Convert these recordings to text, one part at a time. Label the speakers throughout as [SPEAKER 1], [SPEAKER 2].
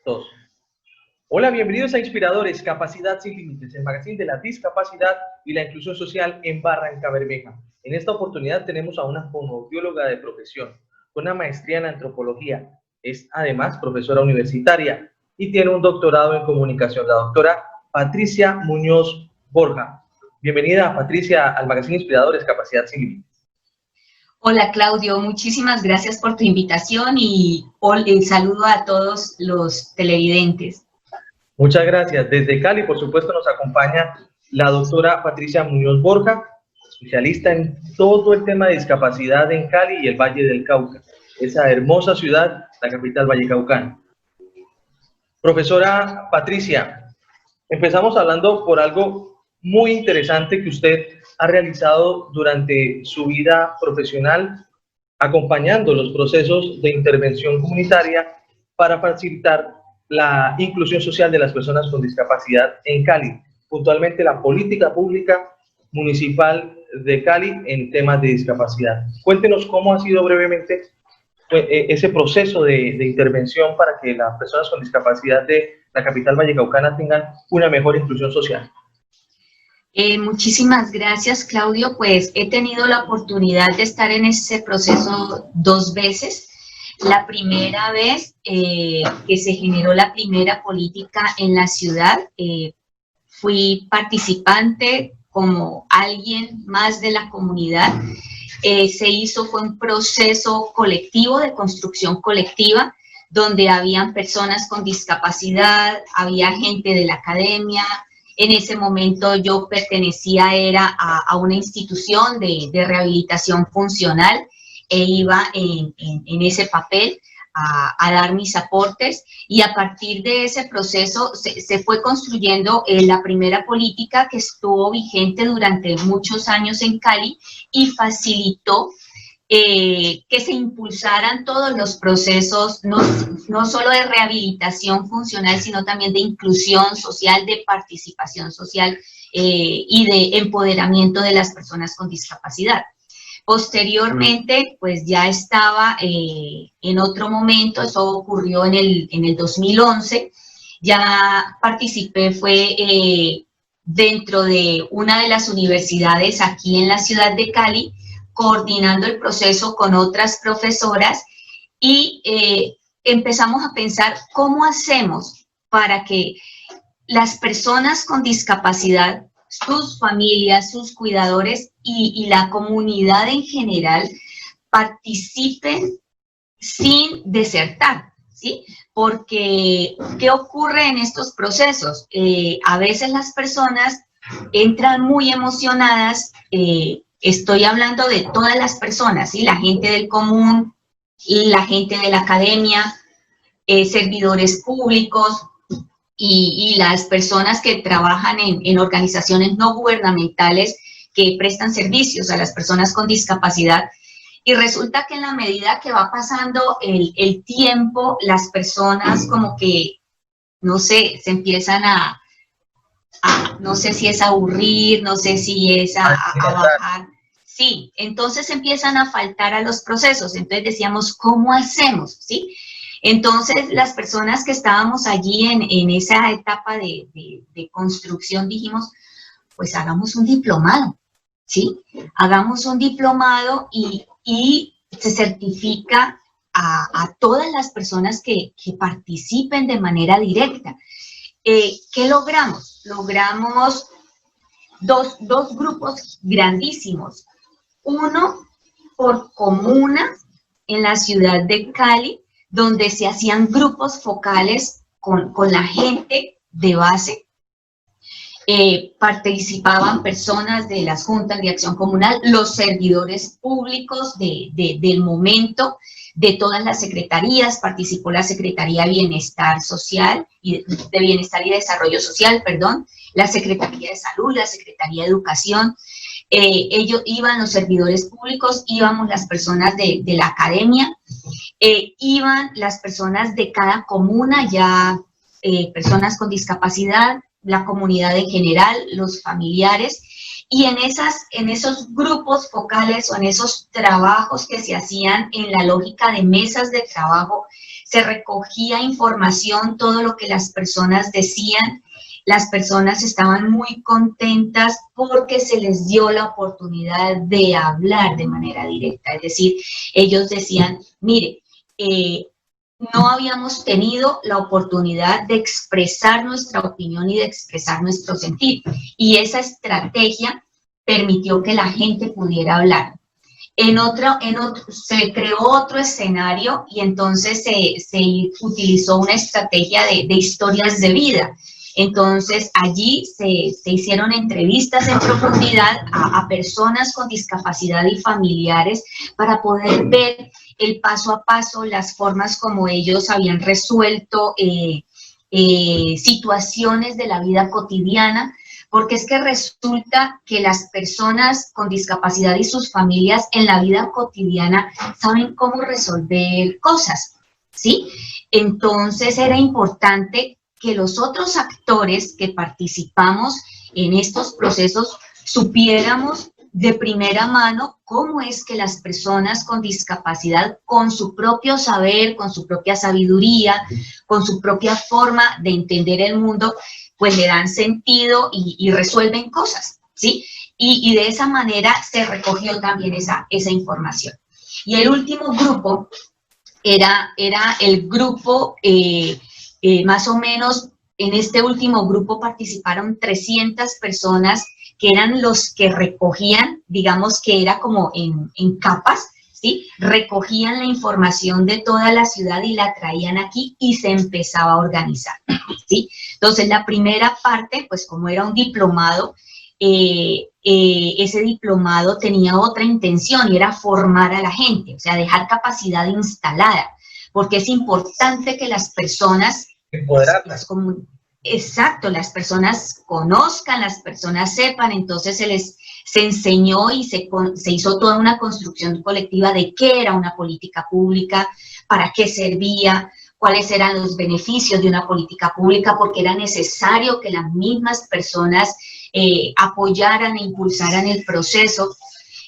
[SPEAKER 1] Dos. Hola, bienvenidos a Inspiradores, Capacidad sin Límites, el magazine de la discapacidad y la inclusión social en Barrancabermeja. En esta oportunidad tenemos a una fonoaudióloga de profesión, con una maestría en antropología. Es además profesora universitaria y tiene un doctorado en comunicación, la doctora Patricia Muñoz Borja. Bienvenida, Patricia, al magazine Inspiradores, Capacidad sin Límites.
[SPEAKER 2] Hola Claudio, muchísimas gracias por tu invitación y saludo a todos los televidentes.
[SPEAKER 1] Muchas gracias. Desde Cali, por supuesto, nos acompaña la doctora Patricia Muñoz Borja, especialista en todo el tema de discapacidad en Cali y el Valle del Cauca, esa hermosa ciudad, la capital vallecaucana. Profesora Patricia, empezamos hablando por algo muy interesante que usted ha realizado durante su vida profesional, acompañando los procesos de intervención comunitaria para facilitar la inclusión social de las personas con discapacidad en Cali, puntualmente la política pública municipal de Cali en temas de discapacidad. Cuéntenos cómo ha sido brevemente ese proceso de intervención para que las personas con discapacidad de la capital vallecaucana tengan una mejor inclusión social.
[SPEAKER 2] Muchísimas gracias, Claudio. Pues he tenido la oportunidad de estar en ese proceso 2 veces. La primera vez que se generó la primera política en la ciudad, fui participante como alguien más de la comunidad. Fue un proceso colectivo, de construcción colectiva, donde habían personas con discapacidad, había gente de la academia. En ese momento yo pertenecía a una institución de rehabilitación funcional e iba en ese papel a dar mis aportes, y a partir de ese proceso se fue construyendo la primera política que estuvo vigente durante muchos años en Cali y facilitó que se impulsaran todos los procesos, no solo de rehabilitación funcional, sino también de inclusión social, de participación social y de empoderamiento de las personas con discapacidad. Posteriormente, pues ya estaba en otro momento, eso ocurrió en el 2011, ya participé, fue dentro de una de las universidades aquí en la ciudad de Cali, coordinando el proceso con otras profesoras, y empezamos a pensar cómo hacemos para que las personas con discapacidad, sus familias, sus cuidadores y la comunidad en general participen sin desertar, ¿sí? Porque, ¿qué ocurre en estos procesos? A veces las personas entran muy emocionadas, estoy hablando de todas las personas, ¿sí? La gente del común, la gente de la academia, servidores públicos, y las personas que trabajan en organizaciones no gubernamentales que prestan servicios a las personas con discapacidad. Y resulta que en la medida que va pasando el tiempo, las personas como que, no sé, se empiezan no sé si es a aburrir, no sé si es a bajar. Sí, entonces empiezan a faltar a los procesos. Entonces decíamos, ¿cómo hacemos? ¿Sí? Entonces, las personas que estábamos allí en esa etapa de construcción dijimos, pues hagamos un diplomado, ¿sí? Hagamos un diplomado y se certifica a todas las personas que participen de manera directa. ¿Qué logramos? Logramos dos grupos grandísimos. Uno por comuna en la ciudad de Cali, donde se hacían grupos focales con la gente de base. Participaban personas de las juntas de acción comunal, los servidores públicos del momento, de todas las secretarías. Participó la Secretaría de Bienestar Social, de Bienestar y Desarrollo Social, perdón, la Secretaría de Salud, la Secretaría de Educación. Ellos iban, los servidores públicos, íbamos las personas de la academia, iban las personas de cada comuna, ya personas con discapacidad, la comunidad en general, los familiares, Y en esos grupos focales o en esos trabajos que se hacían en la lógica de mesas de trabajo, se recogía información, todo lo que las personas decían. Las personas estaban muy contentas porque se les dio la oportunidad de hablar de manera directa. Es decir, ellos decían, mire, no habíamos tenido la oportunidad de expresar nuestra opinión y de expresar nuestro sentir. Y esa estrategia permitió que la gente pudiera hablar. Se creó otro escenario y entonces se utilizó una estrategia de historias de vida. Entonces, allí se hicieron entrevistas en profundidad a personas con discapacidad y familiares para poder ver el paso a paso, las formas como ellos habían resuelto situaciones de la vida cotidiana, porque es que resulta que las personas con discapacidad y sus familias en la vida cotidiana saben cómo resolver cosas, ¿sí? Entonces, era importante que los otros actores que participamos en estos procesos supiéramos de primera mano cómo es que las personas con discapacidad, con su propio saber, con su propia sabiduría, con su propia forma de entender el mundo, pues le dan sentido y resuelven cosas, ¿sí? Y de esa manera se recogió también esa información. Y el último grupo era el grupo, más o menos, en este último grupo participaron 300 personas que eran los que recogían, digamos que era como en capas, ¿sí? Recogían la información de toda la ciudad y la traían aquí y se empezaba a organizar, ¿sí? Entonces, la primera parte, pues como era un diplomado, ese diplomado tenía otra intención y era formar a la gente, o sea, dejar capacidad instalada, porque es importante que las personas... Exacto, las personas conozcan, las personas sepan, entonces se enseñó y se hizo toda una construcción colectiva de qué era una política pública, para qué servía, cuáles eran los beneficios de una política pública, porque era necesario que las mismas personas apoyaran e impulsaran el proceso.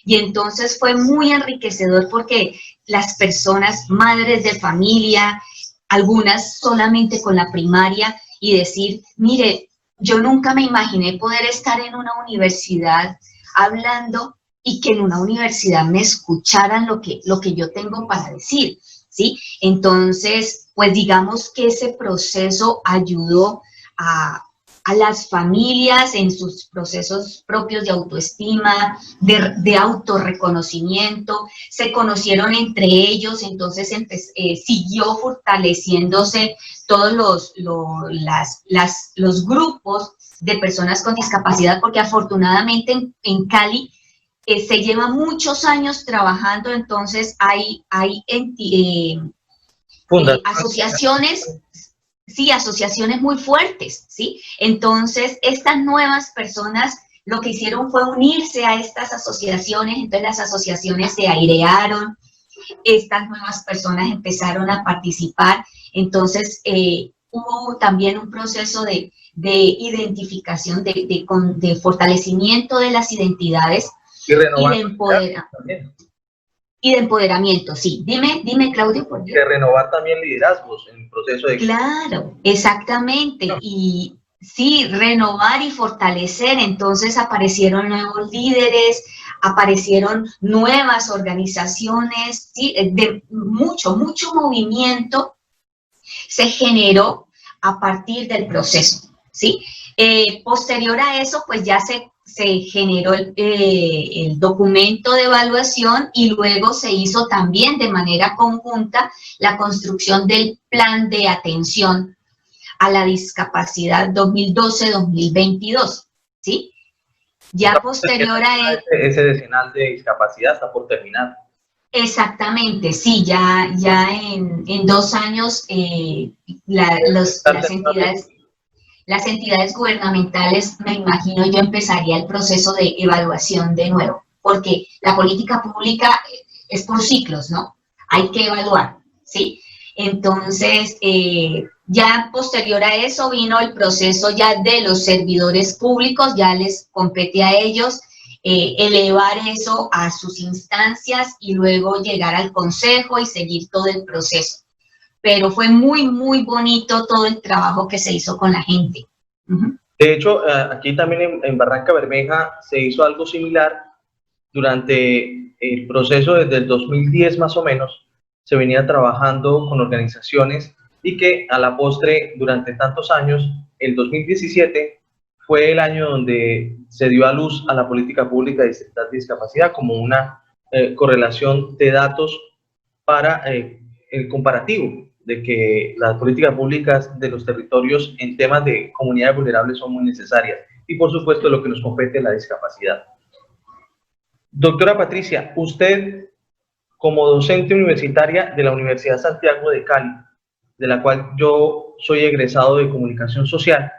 [SPEAKER 2] Y entonces fue muy enriquecedor porque las personas, madres de familia, algunas solamente con la primaria, y decir, mire, yo nunca me imaginé poder estar en una universidad hablando y que en una universidad me escucharan lo que yo tengo para decir, ¿sí? Entonces, pues digamos que ese proceso ayudó a las familias en sus procesos propios de autoestima, de autorreconocimiento, se conocieron entre ellos, entonces siguió fortaleciéndose todos los grupos de personas con discapacidad, porque afortunadamente en Cali se lleva muchos años trabajando, entonces hay asociaciones. Sí, asociaciones muy fuertes, ¿sí? Entonces, estas nuevas personas lo que hicieron fue unirse a estas asociaciones, entonces las asociaciones se airearon, estas nuevas personas empezaron a participar, entonces hubo también un proceso de identificación, de fortalecimiento de las identidades y de empoderamiento. Y de empoderamiento, sí. Dime, Claudio, por Dios.
[SPEAKER 1] De renovar también liderazgos en el proceso de...
[SPEAKER 2] Claro, exactamente. Y sí, renovar y fortalecer. Entonces aparecieron nuevos líderes, aparecieron nuevas organizaciones, ¿sí? De mucho movimiento se generó a partir del proceso, ¿sí? Posterior a eso, pues ya se generó el documento de evaluación y luego se hizo también de manera conjunta la construcción del plan de atención a la discapacidad 2012-2022, ¿sí? Ya posterior a...
[SPEAKER 1] Ese decenal de discapacidad está por terminar.
[SPEAKER 2] Exactamente, sí, ya en 2 años las entidades gubernamentales, me imagino yo, empezaría el proceso de evaluación de nuevo, porque la política pública es por ciclos, ¿no? Hay que evaluar, ¿sí? Entonces, ya posterior a eso vino el proceso ya de los servidores públicos, ya les compete a ellos elevar eso a sus instancias y luego llegar al consejo y seguir todo el proceso. Pero fue muy, muy bonito todo el trabajo que se hizo con la gente.
[SPEAKER 1] De hecho, aquí también en Barranca Bermeja se hizo algo similar. Durante el proceso desde el 2010 más o menos, se venía trabajando con organizaciones y que a la postre, durante tantos años, el 2017 fue el año donde se dio a luz a la política pública de discapacidad como una correlación de datos para el comparativo de que las políticas públicas de los territorios en temas de comunidades vulnerables son muy necesarias y por supuesto lo que nos compete es la discapacidad. Doctora Patricia, usted como docente universitaria de la Universidad Santiago de Cali, de la cual yo soy egresado de comunicación social,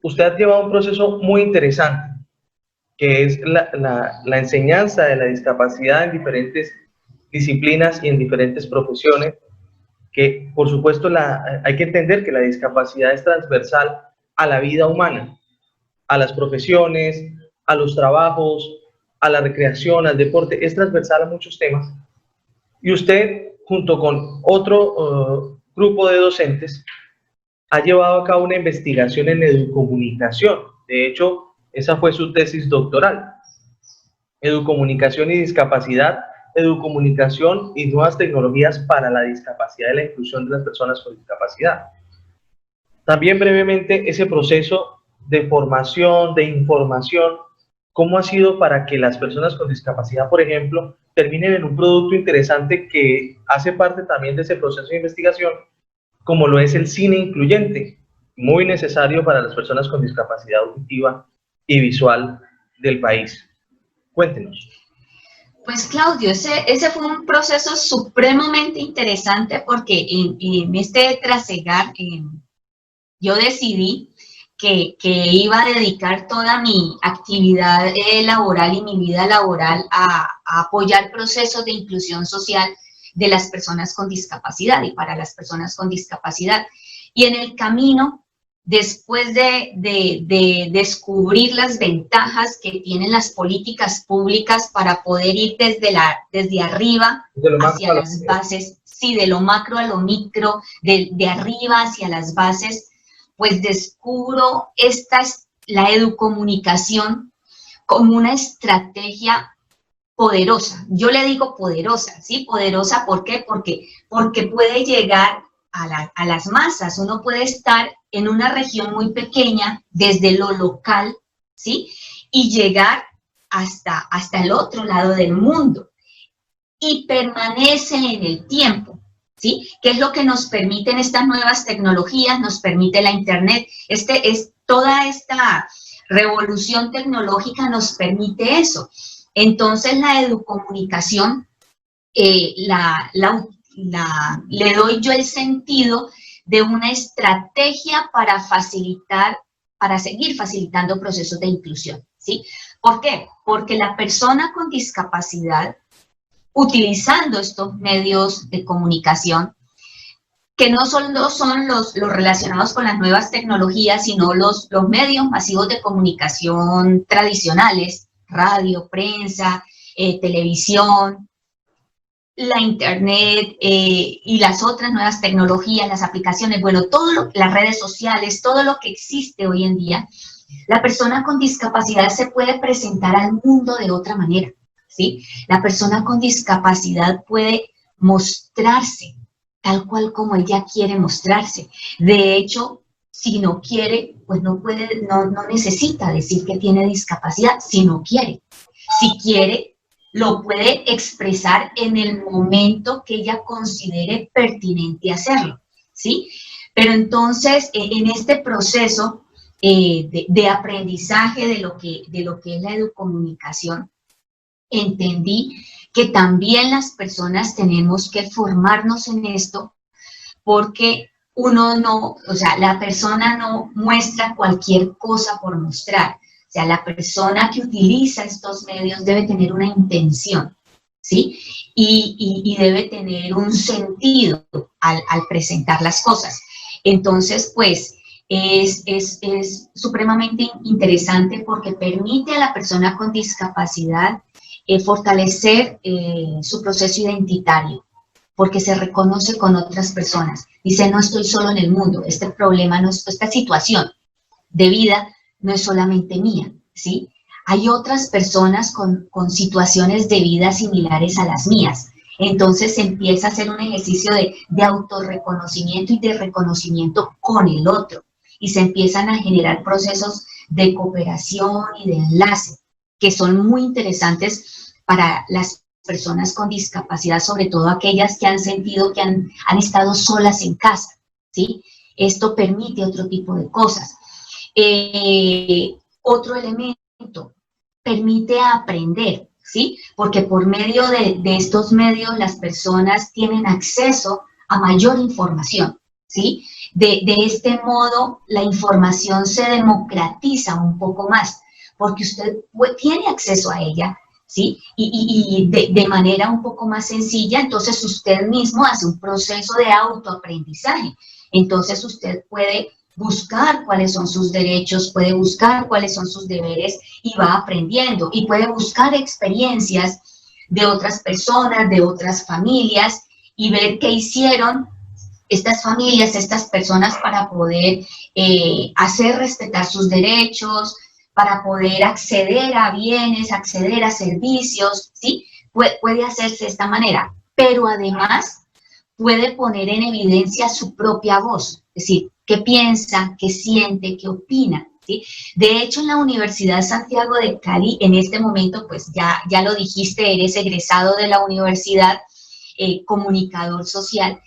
[SPEAKER 1] usted ha llevado un proceso muy interesante, que es la enseñanza de la discapacidad en diferentes disciplinas y en diferentes profesiones, que por supuesto hay que entender que la discapacidad es transversal a la vida humana, a las profesiones, a los trabajos, a la recreación, al deporte, es transversal a muchos temas. Y usted, junto con otro grupo de docentes, ha llevado a cabo una investigación en educomunicación. De hecho, esa fue su tesis doctoral. Educomunicación y discapacidad, educomunicación y nuevas tecnologías para la discapacidad y la inclusión de las personas con discapacidad. También brevemente ese proceso de formación, de información, ¿cómo ha sido para que las personas con discapacidad, por ejemplo, terminen en un producto interesante que hace parte también de ese proceso de investigación, como lo es el cine incluyente, muy necesario para las personas con discapacidad auditiva y visual del país? Cuéntenos.
[SPEAKER 2] Pues Claudio, ese fue un proceso supremamente interesante porque en este trasegar yo decidí que iba a dedicar toda mi actividad laboral y mi vida laboral a apoyar procesos de inclusión social de las personas con discapacidad y para las personas con discapacidad. Y en el camino, después de descubrir las ventajas que tienen las políticas públicas para poder ir desde arriba hacia las bases, sí, de lo macro a lo micro, de arriba hacia las bases, pues descubro la educomunicación como una estrategia poderosa. Yo le digo poderosa, ¿sí? Poderosa, ¿por qué? Porque puede llegar a las masas. Uno puede estar en una región muy pequeña, desde lo local, ¿sí? Y llegar hasta el otro lado del mundo. Y permanece en el tiempo. ¿Sí? ¿Qué es lo que nos permiten estas nuevas tecnologías? Nos permite la Internet. Toda esta revolución tecnológica nos permite eso. Entonces, la educomunicación le doy yo el sentido de una estrategia para seguir facilitando procesos de inclusión, ¿sí? ¿Por qué? Porque la persona con discapacidad, utilizando estos medios de comunicación, que no solo son los relacionados con las nuevas tecnologías, sino los medios masivos de comunicación tradicionales, radio, prensa, televisión, la Internet y las otras nuevas tecnologías, las aplicaciones, bueno, las redes sociales, todo lo que existe hoy en día, la persona con discapacidad se puede presentar al mundo de otra manera. ¿Sí? La persona con discapacidad puede mostrarse tal cual como ella quiere mostrarse. De hecho, si no quiere, pues no necesita decir que tiene discapacidad si no quiere. Si quiere, lo puede expresar en el momento que ella considere pertinente hacerlo, ¿sí? Pero entonces, en este proceso de aprendizaje de lo que es la educomunicación, entendí que también las personas tenemos que formarnos en esto porque la persona no muestra cualquier cosa por mostrar. O sea, la persona que utiliza estos medios debe tener una intención, ¿sí? Y debe tener un sentido al presentar las cosas. Entonces, pues, es supremamente interesante porque permite a la persona con discapacidad fortalecer su proceso identitario, porque se reconoce con otras personas. Dice, no estoy solo en el mundo, este problema, esta situación de vida no es solamente mía, ¿sí? Hay otras personas con situaciones de vida similares a las mías. Entonces se empieza a hacer un ejercicio de autorreconocimiento y de reconocimiento con el otro. Y se empiezan a generar procesos de cooperación y de enlace, que son muy interesantes para las personas con discapacidad, sobre todo aquellas que han sentido que han estado solas en casa, ¿sí? Esto permite otro tipo de cosas. Otro elemento, permite aprender, ¿sí? Porque por medio de estos medios las personas tienen acceso a mayor información, ¿sí? De este modo la información se democratiza un poco más, porque usted tiene acceso a ella, ¿sí? Y de manera un poco más sencilla, entonces usted mismo hace un proceso de autoaprendizaje. Entonces usted puede buscar cuáles son sus derechos, puede buscar cuáles son sus deberes y va aprendiendo. Y puede buscar experiencias de otras personas, de otras familias y ver qué hicieron estas familias, estas personas para poder hacer respetar sus derechos, para poder acceder a bienes, acceder a servicios, ¿sí? Puede hacerse de esta manera, pero además puede poner en evidencia su propia voz, es decir, qué piensa, qué siente, qué opina, ¿sí? De hecho, en la Universidad Santiago de Cali, en este momento, pues ya lo dijiste, eres egresado de la universidad, comunicador social.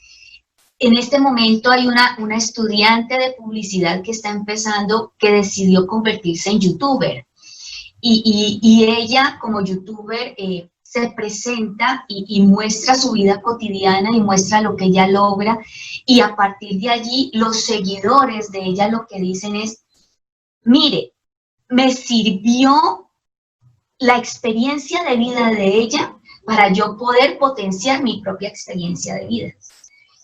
[SPEAKER 2] En este momento hay una estudiante de publicidad que está empezando, que decidió convertirse en youtuber. Y ella, como youtuber, se presenta y muestra su vida cotidiana y muestra lo que ella logra. Y a partir de allí, los seguidores de ella lo que dicen es, mire, me sirvió la experiencia de vida de ella para yo poder potenciar mi propia experiencia de vida.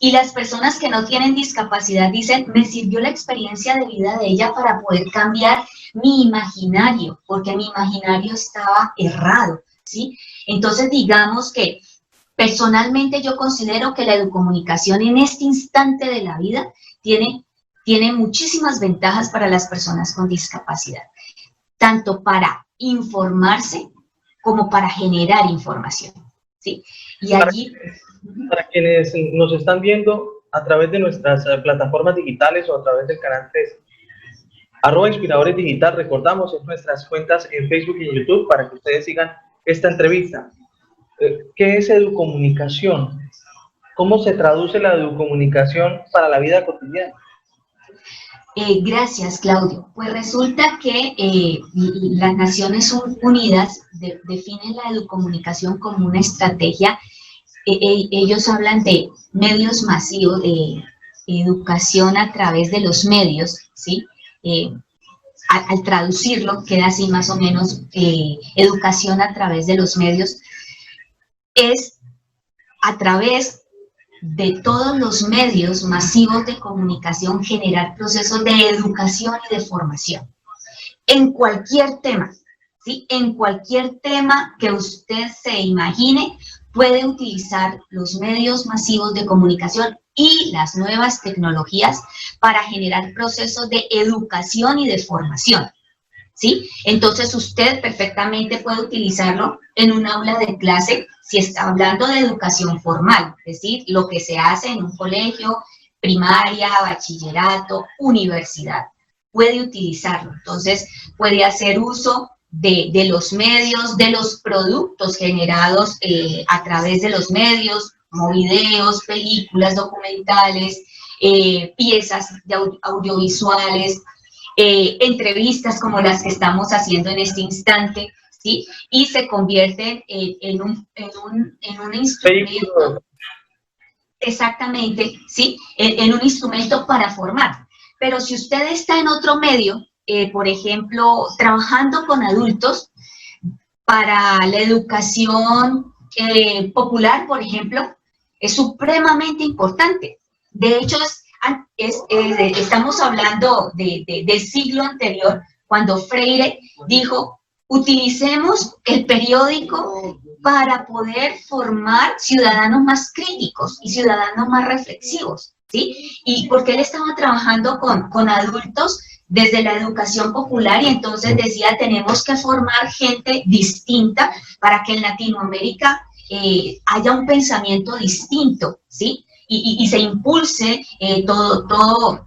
[SPEAKER 2] Y las personas que no tienen discapacidad dicen, me sirvió la experiencia de vida de ella para poder cambiar mi imaginario, porque mi imaginario estaba errado, ¿sí? Entonces, digamos que personalmente yo considero que la educomunicación en este instante de la vida tiene muchísimas ventajas para las personas con discapacidad, tanto para informarse como para generar información, ¿sí? Y allí...
[SPEAKER 1] Para quienes nos están viendo a través de nuestras plataformas digitales o a través del canal 3, @Inspiradores Digital, recordamos en nuestras cuentas en Facebook y en YouTube para que ustedes sigan esta entrevista. ¿Qué es educomunicación? ¿Cómo se traduce la educomunicación para la vida cotidiana?
[SPEAKER 2] Gracias, Claudio. Pues resulta que las Naciones Unidas definen la educomunicación como una estrategia. Ellos hablan de medios masivos, de educación a través de los medios, ¿sí? Al traducirlo, queda así más o menos, educación a través de los medios, es a través de todos los medios masivos de comunicación generar procesos de educación y de formación. En cualquier tema, ¿sí? En cualquier tema que usted se imagine, puede utilizar los medios masivos de comunicación y las nuevas tecnologías para generar procesos de educación y de formación, ¿sí? Entonces usted perfectamente puede utilizarlo en un aula de clase si está hablando de educación formal, es decir, lo que se hace en un colegio, primaria, bachillerato, universidad. Puede utilizarlo, entonces puede hacer uso de los medios, de los productos generados a través de los medios, como videos, películas, documentales, piezas de audiovisuales, entrevistas como las que estamos haciendo en este instante, ¿sí? Y se convierten en un instrumento, exactamente, ¿sí? En un instrumento para formar. Pero si usted está en otro medio, por ejemplo, trabajando con adultos para la educación popular, por ejemplo, es supremamente importante. De hecho, estamos hablando del siglo anterior, cuando Freire dijo, utilicemos el periódico para poder formar ciudadanos más críticos y ciudadanos más reflexivos, ¿sí? Y porque él estaba trabajando con adultos desde la educación popular y entonces decía, tenemos que formar gente distinta para que en Latinoamérica haya un pensamiento distinto, ¿sí? Y se impulse todo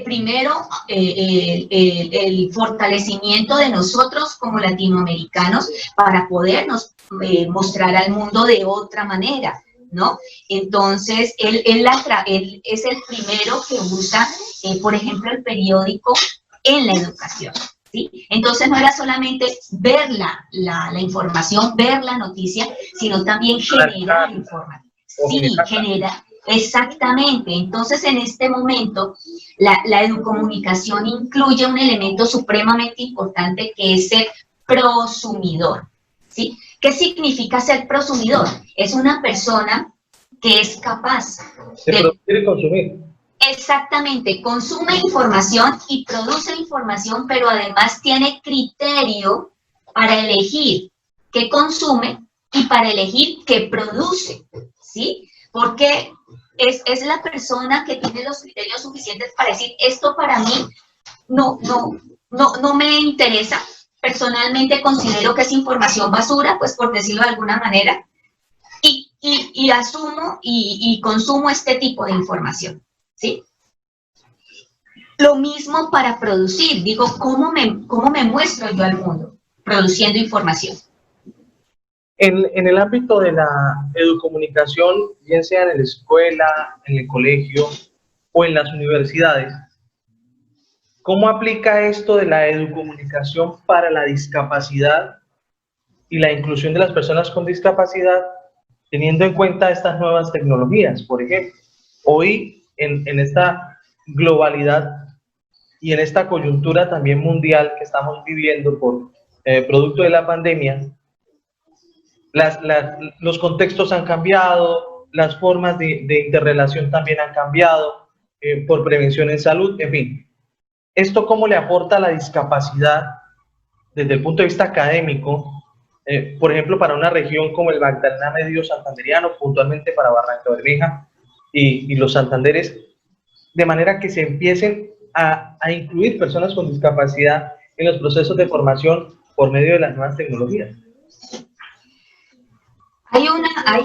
[SPEAKER 2] primero, el fortalecimiento de nosotros como latinoamericanos para podernos mostrar al mundo de otra manera, ¿no? Entonces, él es el primero que usa, por ejemplo, el periódico en la educación, ¿sí? Entonces, no era solamente ver la información, ver la noticia, sino también generar información. Sí, genera. Exactamente. Entonces, en este momento, la educomunicación incluye un elemento supremamente importante que es ser prosumidor, ¿sí? ¿Qué significa ser prosumidor? Es una persona que es capaz
[SPEAKER 1] de producir y consumir.
[SPEAKER 2] Exactamente, consume información y produce información, pero además tiene criterio para elegir qué consume y para elegir qué produce, ¿sí? Porque es la persona que tiene los criterios suficientes para decir, esto para mí no me interesa. Personalmente considero que es información basura, pues por decirlo de alguna manera, y asumo y consumo este tipo de información, ¿sí? Lo mismo para producir, digo, ¿cómo me muestro yo al mundo? Produciendo información.
[SPEAKER 1] En el ámbito de la educomunicación, bien sea en la escuela, en el colegio o en las universidades, ¿cómo aplica esto de la educomunicación para la discapacidad y la inclusión de las personas con discapacidad, teniendo en cuenta estas nuevas tecnologías? Por ejemplo, hoy en esta globalidad y en esta coyuntura también mundial que estamos viviendo por producto de la pandemia, los contextos han cambiado, las formas de interrelación también han cambiado, por prevención en salud, en fin. ¿Esto cómo le aporta a la discapacidad desde el punto de vista académico, por ejemplo, para una región como el Magdalena Medio Santanderiano, puntualmente para Barranca Bermeja y los Santanderes, de manera que se empiecen a incluir personas con discapacidad en los procesos de formación por medio de las nuevas tecnologías?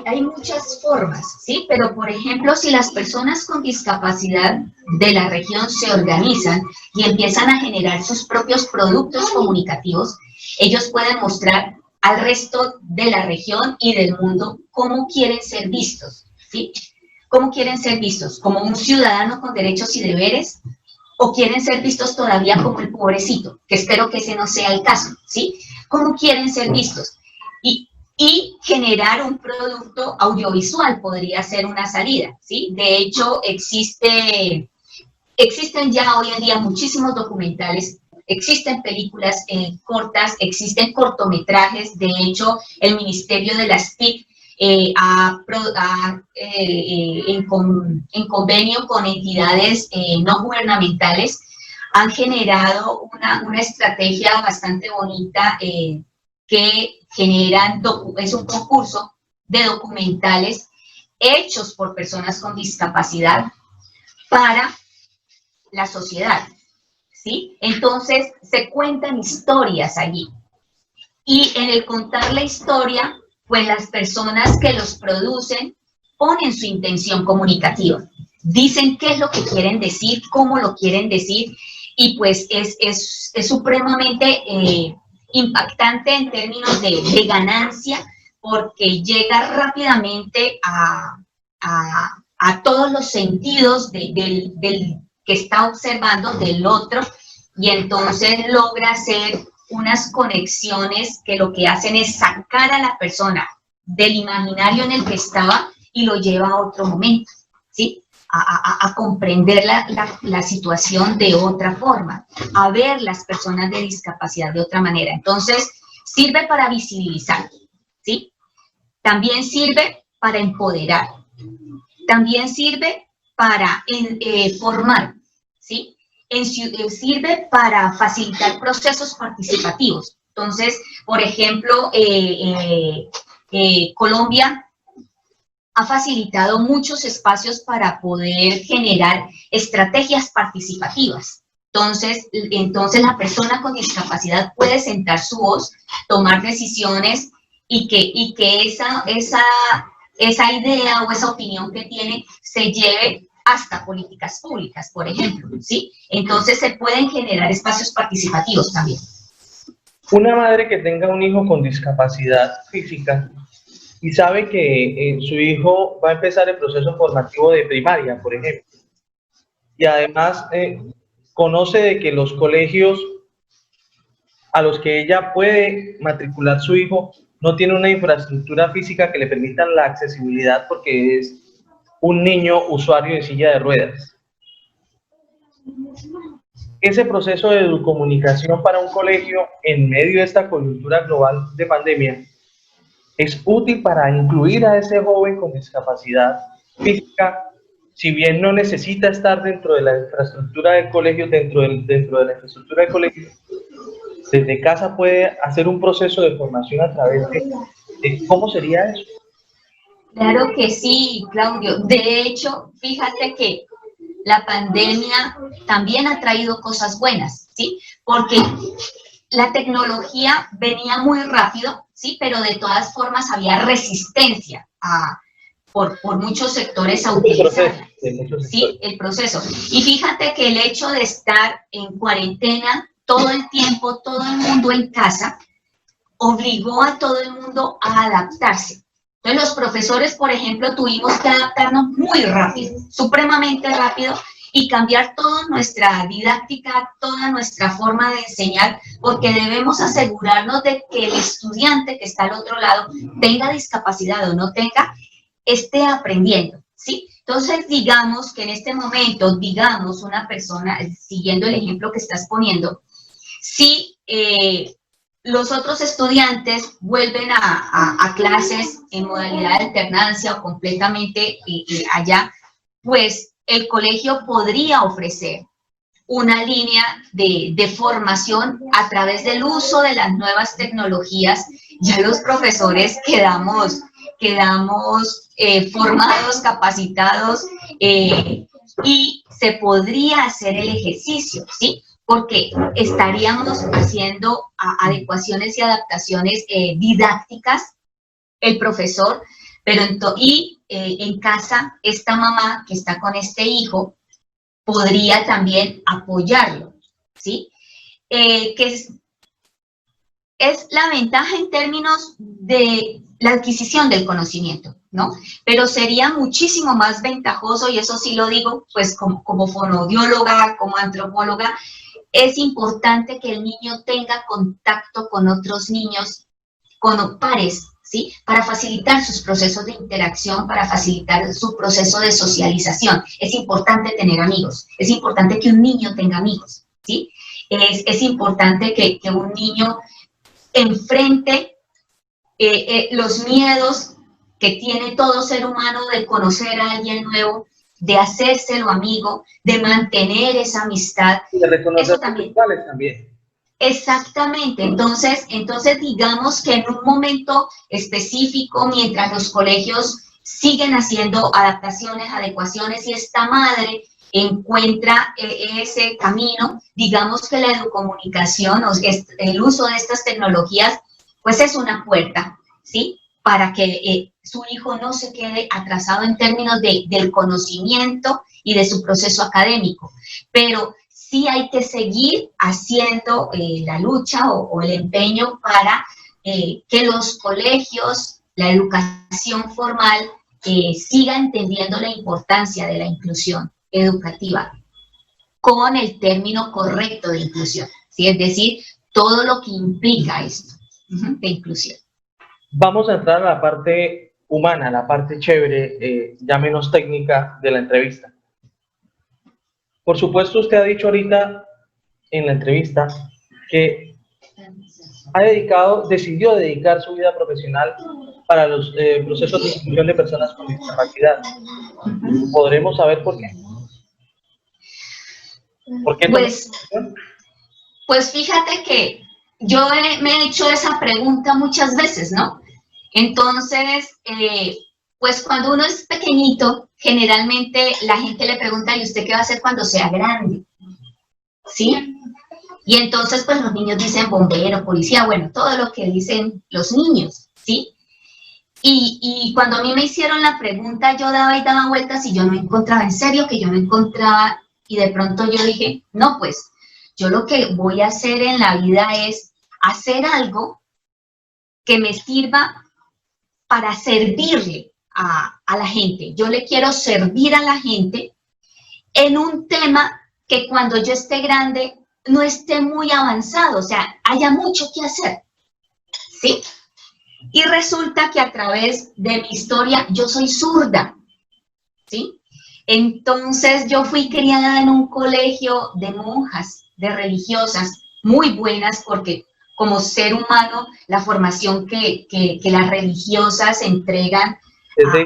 [SPEAKER 2] Hay muchas formas, ¿sí? Pero, por ejemplo, si las personas con discapacidad de la región se organizan y empiezan a generar sus propios productos comunicativos, ellos pueden mostrar al resto de la región y del mundo cómo quieren ser vistos, ¿sí? ¿Cómo quieren ser vistos? ¿Como un ciudadano con derechos y deberes? ¿O quieren ser vistos todavía como el pobrecito? Que espero que ese no sea el caso, ¿sí? ¿Cómo quieren ser vistos? Y generar un producto audiovisual podría ser una salida, ¿sí? De hecho, existen ya hoy en día muchísimos documentales, existen películas cortas, existen cortometrajes. De hecho, el Ministerio de las TIC en convenio con entidades no gubernamentales han generado una estrategia bastante bonita que es un concurso de documentales hechos por personas con discapacidad para la sociedad, ¿sí? Entonces, se cuentan historias allí. Y en el contar la historia, pues las personas que los producen ponen su intención comunicativa. Dicen qué es lo que quieren decir, cómo lo quieren decir, y pues es supremamente impactante en términos de ganancia, porque llega rápidamente a todos los sentidos del que está observando, del otro, y entonces logra hacer unas conexiones que lo que hacen es sacar a la persona del imaginario en el que estaba y lo lleva a otro momento, ¿sí? A comprender la situación de otra forma, a ver las personas de discapacidad de otra manera. Entonces, sirve para visibilizar, ¿sí? también sirve para empoderar, también sirve para formar, ¿sí? Sirve para facilitar procesos participativos. Entonces, por ejemplo, Colombia ha facilitado muchos espacios para poder generar estrategias participativas. Entonces la persona con discapacidad puede sentar su voz, tomar decisiones y que esa idea o esa opinión que tiene se lleve hasta políticas públicas, por ejemplo, ¿sí? Entonces se pueden generar espacios participativos también.
[SPEAKER 1] Una madre que tenga un hijo con discapacidad física y sabe que su hijo va a empezar el proceso formativo de primaria, por ejemplo, y además conoce de que los colegios a los que ella puede matricular su hijo no tienen una infraestructura física que le permitan la accesibilidad porque es un niño usuario de silla de ruedas. Ese proceso de educomunicación para un colegio en medio de esta coyuntura global de pandemia es útil para incluir a ese joven con discapacidad física, si bien no necesita estar dentro de la infraestructura del colegio, dentro de la infraestructura del colegio, desde casa puede hacer un proceso de formación a través de ¿cómo sería eso?
[SPEAKER 2] Claro que sí, Claudio. De hecho, fíjate que la pandemia también ha traído cosas buenas, ¿sí? Porque la tecnología venía muy rápido, ¿sí? Pero de todas formas había resistencia por muchos sectores a utilizarla, ¿sí? El proceso. Y fíjate que el hecho de estar en cuarentena todo el tiempo, todo el mundo en casa, obligó a todo el mundo a adaptarse. Entonces los profesores, por ejemplo, tuvimos que adaptarnos muy rápido, supremamente rápido, y cambiar toda nuestra didáctica, toda nuestra forma de enseñar, porque debemos asegurarnos de que el estudiante que está al otro lado, tenga discapacidad o no tenga, esté aprendiendo, ¿sí? Entonces, digamos que en este momento, digamos, una persona, siguiendo el ejemplo que estás poniendo, si los otros estudiantes vuelven a clases en modalidad de alternancia o completamente allá, pues el colegio podría ofrecer una línea de formación a través del uso de las nuevas tecnologías. Ya los profesores quedamos formados, capacitados, y se podría hacer el ejercicio, ¿sí? Porque estaríamos haciendo adecuaciones y adaptaciones didácticas, el profesor, pero en casa, esta mamá que está con este hijo podría también apoyarlo, ¿sí? Que es la ventaja en términos de la adquisición del conocimiento, ¿no? Pero sería muchísimo más ventajoso, y eso sí lo digo, pues como fonoaudióloga, como antropóloga, es importante que el niño tenga contacto con otros niños, con pares, ¿sí? Para facilitar sus procesos de interacción, para facilitar su proceso de socialización. Es importante tener amigos, es importante que un niño tenga amigos, ¿sí? Es importante que un niño enfrente los miedos que tiene todo ser humano de conocer a alguien nuevo, de hacérselo amigo, de mantener esa amistad.
[SPEAKER 1] Y de reconocer sus cuales también.
[SPEAKER 2] Exactamente, entonces digamos que en un momento específico, mientras los colegios siguen haciendo adaptaciones, adecuaciones, y esta madre encuentra ese camino, digamos que la educomunicación, el uso de estas tecnologías, pues es una puerta, ¿sí? Para que su hijo no se quede atrasado en términos del conocimiento y de su proceso académico, pero sí hay que seguir haciendo la lucha o el empeño para que los colegios, la educación formal, siga entendiendo la importancia de la inclusión educativa con el término correcto de inclusión, ¿sí? Es decir, todo lo que implica esto de inclusión.
[SPEAKER 1] Vamos a entrar a la parte humana, la parte chévere, ya menos técnica de la entrevista. Por supuesto, usted ha dicho ahorita en la entrevista que decidió dedicar su vida profesional para los procesos de inclusión de personas con discapacidad. ¿Podremos saber por qué? ¿Por qué?
[SPEAKER 2] Pues fíjate que yo me he hecho esa pregunta muchas veces, ¿no? Entonces, pues cuando uno es pequeñito, generalmente la gente le pregunta, ¿y usted qué va a hacer cuando sea grande? ¿Sí? Y entonces, pues los niños dicen bombero, policía, bueno, todo lo que dicen los niños, ¿sí? Y cuando a mí me hicieron la pregunta, yo daba y daba vueltas y yo no encontraba, en serio que yo no encontraba, y de pronto yo dije, no, pues, yo lo que voy a hacer en la vida es hacer algo que me sirva para servirle a la gente. Yo le quiero servir a la gente en un tema que cuando yo esté grande no esté muy avanzado, o sea, haya mucho que hacer, ¿sí? Y resulta que a través de mi historia yo soy zurda, ¿sí? Entonces yo fui criada en un colegio de monjas, de religiosas, muy buenas porque como ser humano, la formación que las religiosas entregan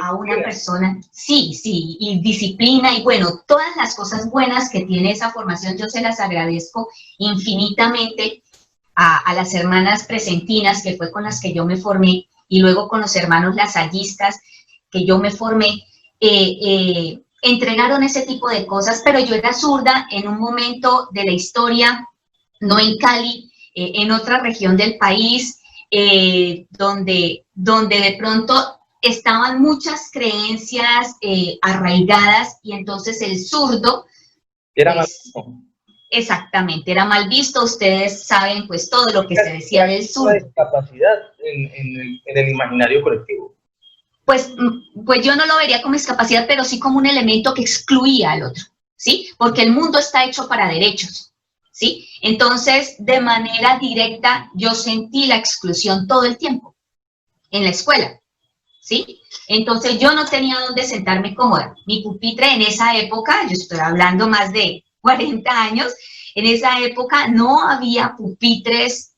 [SPEAKER 2] a una persona, sí, y disciplina, y bueno, todas las cosas buenas que tiene esa formación, yo se las agradezco infinitamente a las hermanas presentinas, que fue con las que yo me formé, y luego con los hermanos lasallistas, que yo me formé, entregaron ese tipo de cosas, pero yo era zurda en un momento de la historia, no en Cali, en otra región del país, donde de pronto estaban muchas creencias arraigadas, y entonces el zurdo
[SPEAKER 1] era mal visto.
[SPEAKER 2] Exactamente, era mal visto. Ustedes saben pues todo lo que se decía del zurdo.
[SPEAKER 1] ¿Una discapacidad en el imaginario colectivo?
[SPEAKER 2] Pues yo no lo vería como discapacidad, pero sí como un elemento que excluía al otro, ¿sí? Porque el mundo está hecho para derechos, ¿sí? Entonces, de manera directa, yo sentí la exclusión todo el tiempo en la escuela, ¿sí? Entonces, yo no tenía dónde sentarme cómoda. Mi pupitre en esa época, yo estoy hablando más de 40 años, en esa época no había pupitres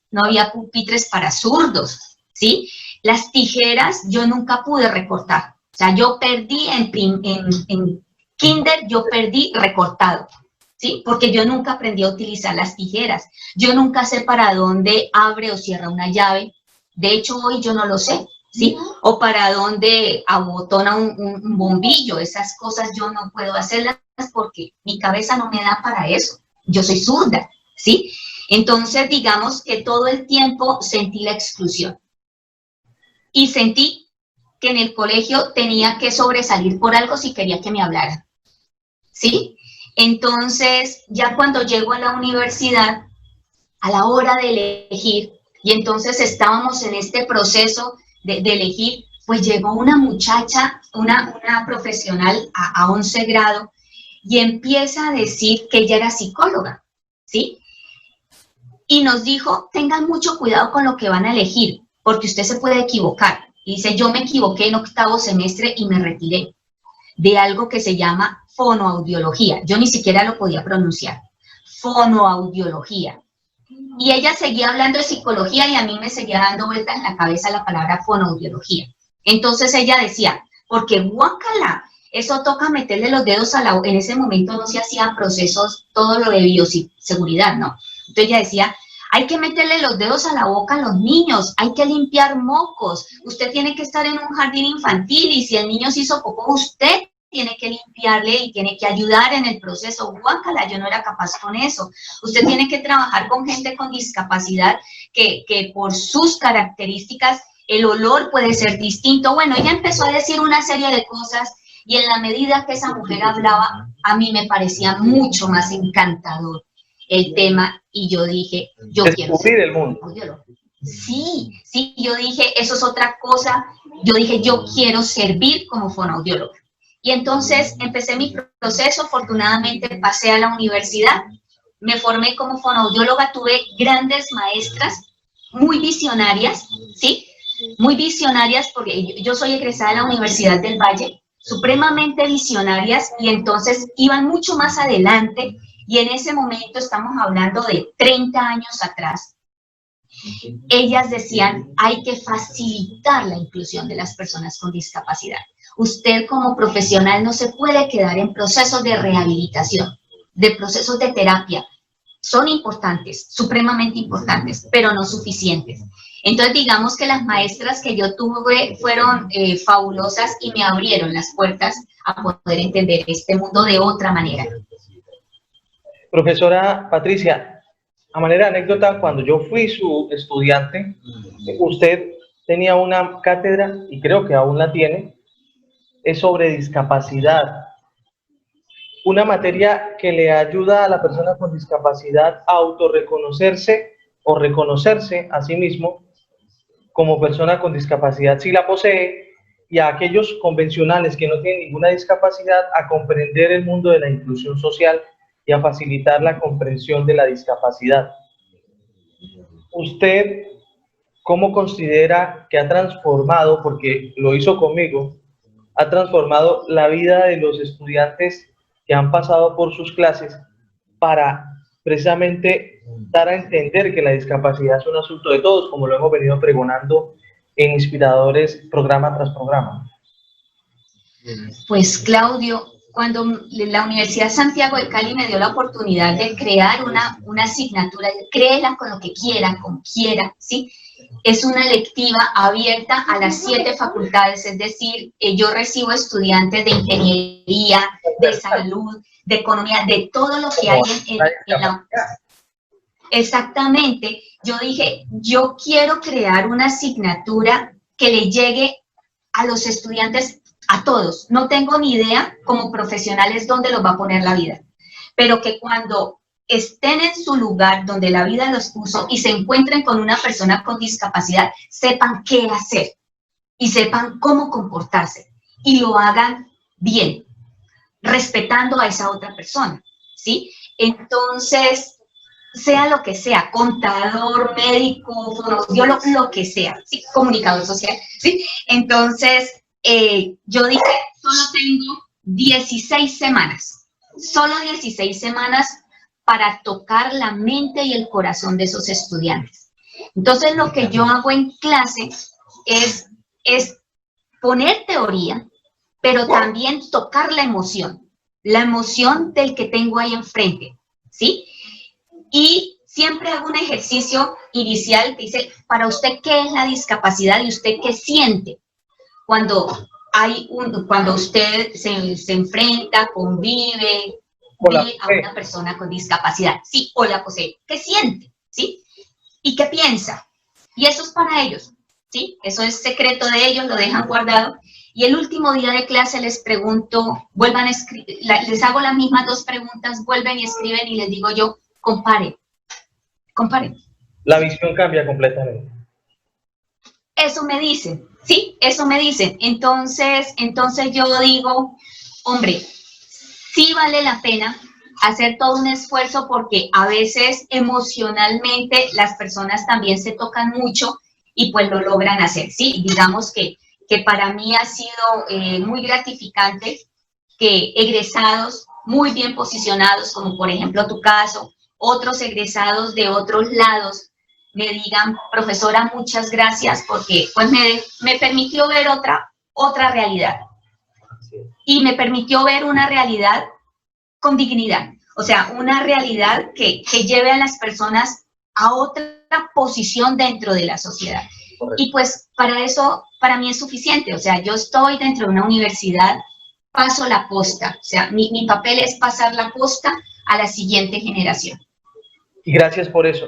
[SPEAKER 2] para zurdos, ¿sí? Las tijeras yo nunca pude recortar. O sea, yo perdí en kinder, yo perdí recortado, ¿sí? Porque yo nunca aprendí a utilizar las tijeras. Yo nunca sé para dónde abre o cierra una llave. De hecho, hoy yo no lo sé, ¿sí? O para dónde abotona un bombillo. Esas cosas yo no puedo hacerlas porque mi cabeza no me da para eso. Yo soy zurda, ¿sí? Entonces, digamos que todo el tiempo sentí la exclusión. Y sentí que en el colegio tenía que sobresalir por algo si quería que me hablaran, ¿sí? Entonces, ya cuando llego a la universidad, a la hora de elegir, y entonces estábamos en este proceso de elegir, pues llegó una muchacha, una profesional a 11 grado, y empieza a decir que ella era psicóloga, ¿sí? Y nos dijo, tengan mucho cuidado con lo que van a elegir, porque usted se puede equivocar. Y dice, yo me equivoqué en octavo semestre y me retiré de algo que se llama fonoaudiología. Yo ni siquiera lo podía pronunciar. Fonoaudiología. Y ella seguía hablando de psicología y a mí me seguía dando vueltas en la cabeza la palabra fonoaudiología. Entonces ella decía, porque guácala, eso toca meterle los dedos a la boca. En ese momento no se hacían procesos, todo lo de bioseguridad, ¿no? Entonces ella decía, hay que meterle los dedos a la boca a los niños, hay que limpiar mocos, usted tiene que estar en un jardín infantil y si el niño se hizo popó, usted tiene que limpiarle y tiene que ayudar en el proceso. Guácala, yo no era capaz con eso. Usted tiene que trabajar con gente con discapacidad que por sus características el olor puede ser distinto. Bueno, ella empezó a decir una serie de cosas y en la medida que esa mujer hablaba, a mí me parecía mucho más encantador el tema y yo dije, yo quiero ser
[SPEAKER 1] el mundo.
[SPEAKER 2] Sí, yo dije, eso es otra cosa. Yo dije, yo quiero servir como fonoaudióloga. Y entonces empecé mi proceso, afortunadamente pasé a la universidad, me formé como fonoaudióloga, tuve grandes maestras, muy visionarias, ¿sí? Muy visionarias porque yo soy egresada de la Universidad del Valle, supremamente visionarias y entonces iban mucho más adelante y en ese momento estamos hablando de 30 años atrás. ellas decían, hay que facilitar la inclusión de las personas con discapacidad. Usted como profesional no se puede quedar en procesos de rehabilitación, de procesos de terapia. Son importantes, supremamente importantes, pero no suficientes. Entonces, digamos que las maestras que yo tuve fueron fabulosas y me abrieron las puertas a poder entender este mundo de otra manera.
[SPEAKER 1] Profesora Patricia, a manera de anécdota, cuando yo fui su estudiante, usted tenía una cátedra, y creo que aún la tiene, es sobre discapacidad. Una materia que le ayuda a la persona con discapacidad a autorreconocerse o reconocerse a sí mismo como persona con discapacidad si la posee, y a aquellos convencionales que no tienen ninguna discapacidad a comprender el mundo de la inclusión social y a facilitar la comprensión de la discapacidad. ¿Usted cómo considera que ha transformado, porque lo hizo conmigo, ha transformado la vida de los estudiantes que han pasado por sus clases para precisamente dar a entender que la discapacidad es un asunto de todos, como lo hemos venido pregonando en inspiradores programa tras programa?
[SPEAKER 2] Pues Claudio, cuando la Universidad Santiago de Cali me dio la oportunidad de crear una asignatura, créela con lo que quiera, con quiera, ¿sí? Es una electiva abierta a las 7 facultades, es decir, yo recibo estudiantes de ingeniería, de salud, de economía, de todo lo que hay en la... Exactamente, yo dije, yo quiero crear una asignatura que le llegue a los estudiantes, a todos. No tengo ni idea como profesionales dónde los va a poner la vida, pero que cuando estén en su lugar donde la vida los puso y se encuentren con una persona con discapacidad, sepan qué hacer y sepan cómo comportarse y lo hagan bien, respetando a esa otra persona, ¿sí? Entonces, sea lo que sea, contador, médico, fonoaudiólogo, lo que sea, ¿sí? Comunicador social, ¿sí? Entonces, yo dije, solo tengo 16 semanas, solo 16 semanas para tocar la mente y el corazón de esos estudiantes. Entonces, lo que yo hago en clase es poner teoría, pero también tocar la emoción del que tengo ahí enfrente, ¿sí? Y siempre hago un ejercicio inicial que dice, para usted, ¿qué es la discapacidad y usted qué siente cuando usted se enfrenta, convive, ve a una persona con discapacidad? Sí, o la posee. ¿Qué siente? ¿Sí? ¿Y qué piensa? Y eso es para ellos, ¿sí? Eso es secreto de ellos, lo dejan guardado. Y el último día de clase les pregunto, vuelvan a escribir, les hago las mismas 2 preguntas, vuelven y escriben y les digo yo, comparen.
[SPEAKER 1] La visión cambia completamente.
[SPEAKER 2] Eso me dicen, sí, eso me dicen. Entonces yo digo, hombre, sí vale la pena hacer todo un esfuerzo porque a veces emocionalmente las personas también se tocan mucho y pues lo logran hacer, ¿sí? Digamos que para mí ha sido muy gratificante que egresados muy bien posicionados, como por ejemplo tu caso, otros egresados de otros lados, me digan, profesora, muchas gracias, porque pues me permitió ver otra realidad. Y me permitió ver una realidad con dignidad, o sea, una realidad que lleve a las personas a otra posición dentro de la sociedad. Y pues para eso, para mí es suficiente, o sea, yo estoy dentro de una universidad, paso la posta, o sea, mi papel es pasar la posta a la siguiente generación.
[SPEAKER 1] Y gracias por eso.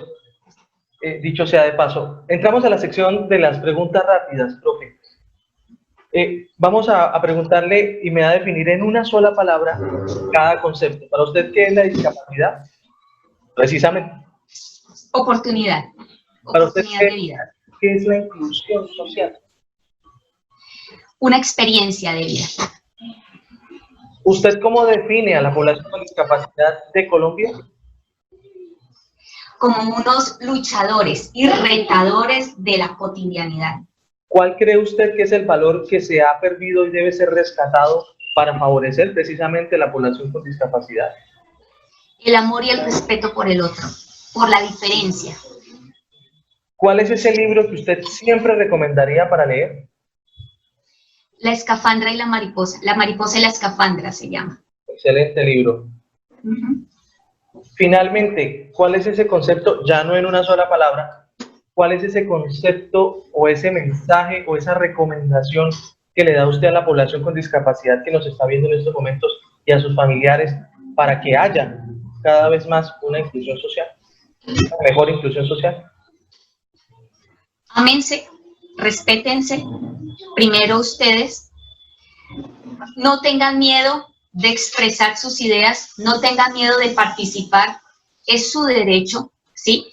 [SPEAKER 1] Dicho sea de paso, entramos a la sección de las preguntas rápidas, profe. Vamos a preguntarle y me va a definir en una sola palabra cada concepto. Para usted, ¿qué es la discapacidad? Precisamente.
[SPEAKER 2] Oportunidad.
[SPEAKER 1] Para usted,
[SPEAKER 2] Oportunidad de vida.
[SPEAKER 1] ¿qué es la inclusión social?
[SPEAKER 2] Una experiencia de vida.
[SPEAKER 1] ¿Usted cómo define a la población con discapacidad de Colombia?
[SPEAKER 2] Como unos luchadores y retadores de la cotidianidad.
[SPEAKER 1] ¿Cuál cree usted que es el valor que se ha perdido y debe ser rescatado para favorecer precisamente la población con discapacidad?
[SPEAKER 2] El amor y el respeto por el otro, por la diferencia.
[SPEAKER 1] ¿Cuál es ese libro que usted siempre recomendaría para leer?
[SPEAKER 2] La escafandra y la mariposa y la escafandra se llama.
[SPEAKER 1] Excelente libro. Finalmente, ¿cuál es ese concepto, ya no en una sola palabra, cuál es ese concepto o ese mensaje o esa recomendación que le da usted a la población con discapacidad que nos está viendo en estos momentos y a sus familiares para que haya cada vez más una inclusión social, una mejor inclusión social?
[SPEAKER 2] Ámense, respétense, primero ustedes, no tengan miedo de expresar sus ideas, no tengan miedo de participar, es su derecho, ¿sí?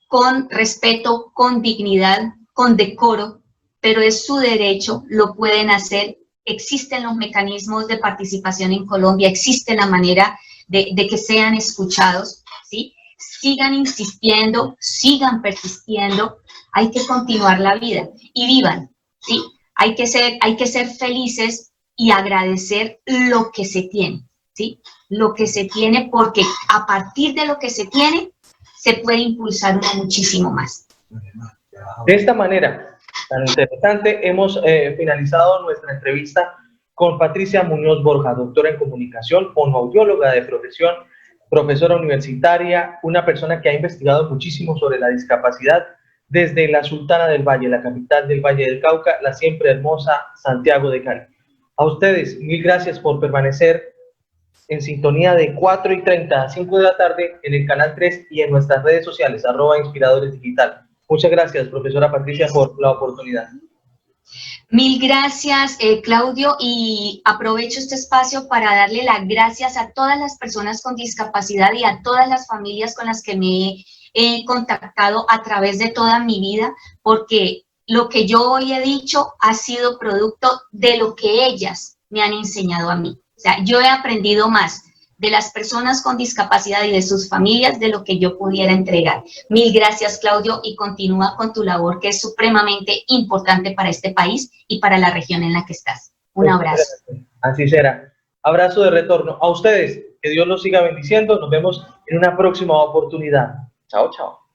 [SPEAKER 2] Con respeto, con dignidad, con decoro, pero es su derecho, lo pueden hacer, existen los mecanismos de participación en Colombia, existe la manera de que sean escuchados, ¿sí? Sigan insistiendo, sigan persistiendo, hay que continuar la vida y vivan, ¿sí? Hay que ser felices y agradecer lo que se tiene, ¿sí? Lo que se tiene, porque a partir de lo que se tiene, se puede impulsar uno muchísimo más.
[SPEAKER 1] De esta manera tan interesante hemos finalizado nuestra entrevista con Patricia Muñoz Borja, doctora en comunicación, fonoaudióloga de profesión, profesora universitaria, una persona que ha investigado muchísimo sobre la discapacidad desde la Sultana del Valle, la capital del Valle del Cauca, la siempre hermosa Santiago de Cali. A ustedes, mil gracias por permanecer en sintonía de 4:30 a 5 de la tarde en el canal 3 y en nuestras redes sociales, @Inspiradores Digital. Muchas gracias, profesora Patricia, por la oportunidad.
[SPEAKER 2] Mil gracias, Claudio, y aprovecho este espacio para darle las gracias a todas las personas con discapacidad y a todas las familias con las que me he contactado a través de toda mi vida, porque lo que yo hoy he dicho ha sido producto de lo que ellas me han enseñado a mí. O sea, yo he aprendido más de las personas con discapacidad y de sus familias de lo que yo pudiera entregar. Mil gracias, Claudio, y continúa con tu labor, que es supremamente importante para este país y para la región en la que estás. Un abrazo.
[SPEAKER 1] Así será. Abrazo de retorno. A ustedes, que Dios los siga bendiciendo. Nos vemos en una próxima oportunidad. Chao, chao.